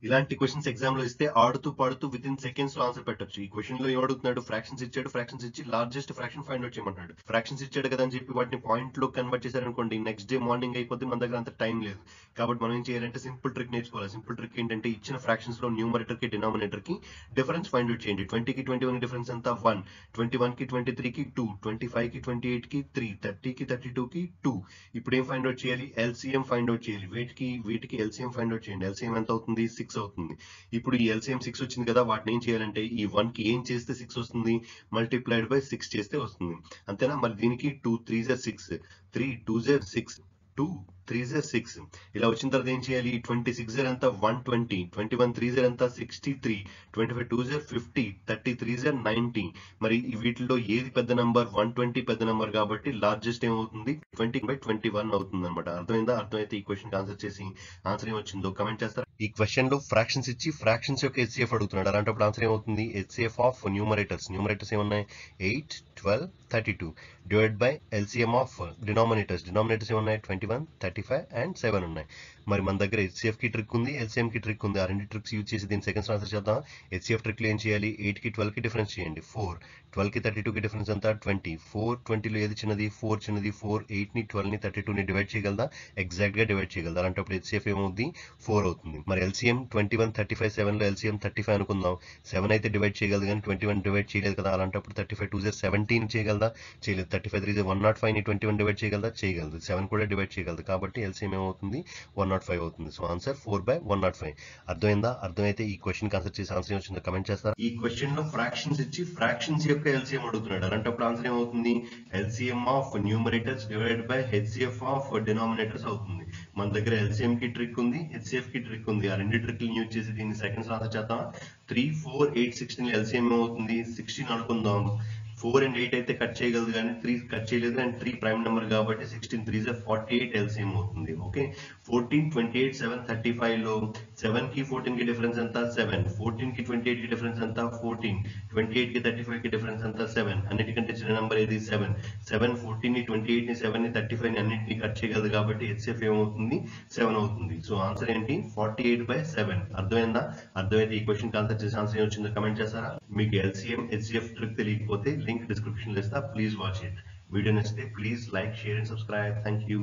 ఇలాంటి questions exam లో ఇస్తే ఆడుతూ పాడుతూ విత్ ఇన్ సెకండ్స్ లో ఆన్సర్ పెట్టొచ్చు. ఈ క్వశ్చన్ లో ఏమడుగుతున్నాడు, ఫ్రాక్షన్స్ ఇచ్చాడు, ఫ్రాక్షన్స్ ఇచ్చి లార్జెస్ట్ ఫ్రాక్షన్ ఫైండ్ అవుట్ చేయమంటాడు. ఫ్రాక్షన్స్ ఇచ్చాడు కదా అని చెప్పి వాటిని పాయింట్ లో కన్వర్ట్ చేశారనుకోండి, నెక్స్ట్ డే మార్నింగ్ అయిపోతే మన దగ్గర అంత టైం లేదు. కాబట్టి మనం ఏం చేయాలంటే సింపుల్ ట్రిక్ నేర్చుకోవాలి. సింపుల్ ట్రిక్ ఏంటంటే ఇచ్చిన ఫ్రాక్షన్స్ లో న్యూమరేటర్ కి డినామినేటర్ కి డిఫరెన్స్ ఫైండ్ అవుట్ చేయండి. 20 కి 21 డిఫరెన్స్ ఎంత 1, 21 కి 23 కి 2, 25 కి 28 కి 3, 30 కి 32 కి 2. ఇప్పుడు ఏం ఫైండ్ అవుట్ చేయాలి, ఎల్సిఎం ఫైండ్ అవుట్ చేయాలి. వీటికి ఎల్సిఎం ఫైండ్ అవుట్ చేయండి. ఎల్సిఎం ఎంత అవుతుంది, 6 అవుతుంది. ఇప్పుడు ఈ ఎల్సిఎం 6 వచ్చింది కదా, వాటిని ఏం చేయాలంటే ఈ 1 కి ఏం చేస్తే 6 వస్తుంది, మల్టిప్లైడ్ బై 6 చేస్తే వస్తుంది. అంతేనా. మరి దీనికి 2 3 6, 3 2 6, 2 3 6. ఇలా వచ్చిన తర్వాత ఏం చేయాలి, 26 ఎంత 120, 21 3 ఎంత 63, 25 2 50, 33 90. మరి వీటిలో ఏది పెద్ద నంబర్, 120 పెద్ద నంబర్ కాబట్టి లార్జెస్ట్ ఏమవుతుంది 20/21 అవుతుంది అనమాట. అర్థమైందా. అర్థమైతే ఈ క్వశ్చన్ ఆన్సర్ చేసి ఆన్సర్ ఏం వచ్చిందో కమెంట్ చేస్తారా. ఈ క్వశ్చన్ లో ఫ్రాక్షన్స్ ఇచ్చి ఫ్రాక్షన్స్ యొక్క హెచ్సిఎఫ్ అడుగుతున్నాడు. అలాంటప్పుడు ఆన్సర్ ఏమవుతుంది, హెచ్సిఎఫ్ ఆఫ్ న్యూమరేటర్స్ ఏమున్నాయి 8 12 32 divide by LCM of denominators ఏమున్నాయి 21 35 అండ్ 7 ఉన్నాయి. మరి మన దగ్గర హెచ్సిఎఫ్ కి ట్రిక్ ఉంది, ఎల్సిఎం కి ట్రిక్ ఉంది. ఆ రెండు ట్రిక్స్ యూజ్ చేసి దీని సెకండ్స్ ఆన్సర్ చేద్దాం. హెచ్సిఎఫ్ ట్రిక్ లో ఏం చేయాలి, 8 కి 12 కి డిఫరెన్స్ చేయండి 4, 12 కి 32 కి డిఫరెన్స్ ఎంత 20, 4 20 లో ఏది చిన్నది 4 చిన్నది, 4 8 ని 12 ని 32 ని డివైడ్ చేయగలదా, ఎగ్జాక్ట్ గా డివైడ్ చేయగలదా. అలాంటప్పుడు హెచ్సిఎఫ్ ఏమవుతుంది 4 అవుతుంది. మరి ఎల్సిఎం 21 35 7 లో ఎల్సిఎం 35 అనుకుందాం. 7 అయితే డివైడ్ చేయగలదు కానీ 21 డివైడ్ చేయలేదు కదా. అలాంటప్పుడు 35 2 17 చేయగలదా, చేయలేదు. 35 3 105 ని 21 డివైడ్ చేయగలదా, చేయగలదు. 7 కూడా డివైడ్ చేయగలదు. కాబట్టి ఎల్సిఎం ఏమవుతుంది 105 అవుతుంది. So answer 4/105. అర్థమైందా. అర్థమైతే ఈ క్వశ్చన్ కి ఆన్సర్ చేసి ఆన్సర్ వచ్చిందో కమెంట్ చేస్తారా. ఈ క్వశ్చన్ లో ఫ్రాక్షన్స్ ఇచ్చి ఫ్రాక్షన్స్ యొక్క ఎల్సిఎం అడుగుతున్నాడు. అలాంటప్పుడు ఆన్సర్ ఏమవుతుంది, LCM of numerators divide by HCF of denominators అవుతుంది. మన దగ్గర ఎల్సిఎం కి ట్రిక్ ఉంది, హెచ్సిఎఫ్ కి ట్రిక్ ఉంది. ఆ రెండు ట్రిక్లు యూజ్ చేసి దీన్ని సెకండ్స్ ఆన్సర్ చేద్దాం. 3 4 8 16 ఎల్సిఎం ఏమవుతుంది 16 అనుకుందాం. 4 అండ్ 8 అయితే కట్ చేయగలదు కానీ 3 కట్ చేయలేదు, అండ్ 3 ప్రైమ్ నెంబర్ కాబట్టి 16 3 48 ఎల్సిఎం అవుతుంది. ఓకే. 14 28 7 35 లో 7 కి 14 కి డిఫరెన్స్ ఎంత 7, 14 కి 28 కి డిఫరెన్స్ ఎంత 14, 28 కి 35 కి డిఫరెన్స్ ఎంత 7. అన్నిటికంటే చిన్న నెంబర్ ఏది 7. 7 14 ని 28 ని 7 ని 35 ని అన్నిటిని కట్ చేయగలదు కాబట్టి హెచ్సిఎఫ్ ఏమవుతుంది 7 అవుతుంది. సో ఆన్సర్ ఏంటి 48/7. అర్థమైందా. అర్థమైతే ఈ క్వశ్చన్ ఆన్సర్ చేసి ఆన్సర్ ఏం వచ్చిందో కమెంట్ చేస్తారా. మీకు ఎల్సిఎం హెచ్సిఎఫ్ ట్రిక్ తెలియకపోతే లింక్ డిస్క్రిప్షన్ లో ఇస్తా, ప్లీజ్ వాచ్ ఇట్. వీడియో నచ్చితే please like share and subscribe. Thank you.